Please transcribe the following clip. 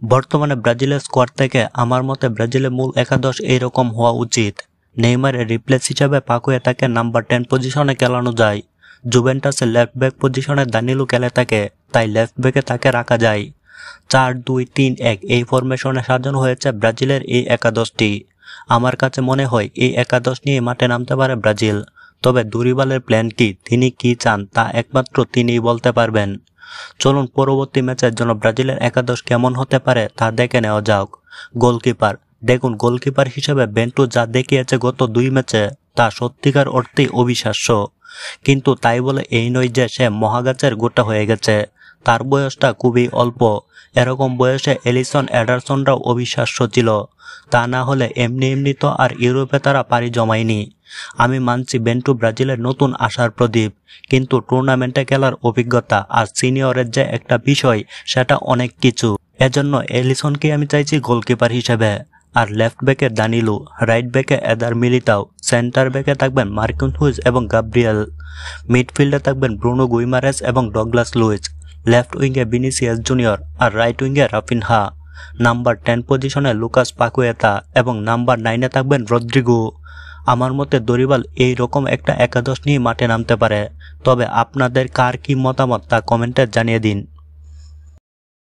বর্তমানে ব্রাজিলের স্কোয়াড থেকে আমার মতে ব্রাজিলের মূল একাদশ এইরকম হওয়া উচিত। নেইমারের রিপ্লেস হিসাবে পাকুয়েতাকে নাম্বার 10 পজিশনে খেলানো যায়। জুভেন্টাসের লেফট ব্যাক পজিশনে দানিলো খেলে থাকে, তাই লেফট ব্যাকে তাকে রাখা যায়। 4-2-3-1 এই ফরমেশনে সাজানো হয়েছে ব্রাজিলের এই একাদশটি। আমার কাছে মনে হয় এই একাদশ নিয়ে মাঠে নামতে পারে ব্রাজিল। তবে দুরিবালের প্ল্যান কি, তিনি কি চান তা একমাত্র তিনিই বলতে পারবেন। চলুন পরবর্তী ম্যাচের জন্য ব্রাজিলের একাদশ কেমন হতে পারে তা দেখে নেওয়া যাক। গোলকিপার, দেখুন গোলকিপার হিসেবে বেন্টু যা দেখিয়েছে গত 2 ম্যাচে তা সত্যিকার অর্থেই অবিশ্বাস্য। কিন্তু তাই বলে এই নয় যে সে মহাগাছের গোটা হয়ে গেছে। তার বয়সটা খুবই অল্প। এরকম বয়সে এলিসন এডারসনরাও অবিশ্বাস্য ছিল। তা না হলে এমনি তো আর ইউরোপে তারা পাড়ি জমায়নি। আমি মানছি বেন্টু ব্রাজিলের নতুন আশার প্রদীপ, কিন্তু টুর্নামেন্টে খেলার অভিজ্ঞতা আর সিনিয়রের যে একটা বিষয় সেটা অনেক কিছু। এজন্য এলিসনকে আমি চাইছি গোলকিপার হিসেবে। আর লেফট ব্যাকে দানিলো, রাইট ব্যাকে এদার মিলিতাও, সেন্টার ব্যাকে থাকবেন মার্কিনহুইজ এবং গাব্রিয়েল, মিডফিল্ডে থাকবেন ব্রুনো গুইমারেস এবং ডগলাস লুইস, লেফট উইঙ্গে ভিনিসিয়াস জুনিয়র আর রাইট উইঙ্গে রাফিনহা, নাম্বার 10 পজিশনে লুকাস পাকুয়েতা এবং নাম্বার 9-এ থাকবেন রদ্রিগো। আমার মতে দরিবাল এই রকম একটা একাদশ নিয়ে মাঠে নামতে পারে। তবে আপনাদের কার কি মতামত তা কমেন্টে জানিয়ে দিন।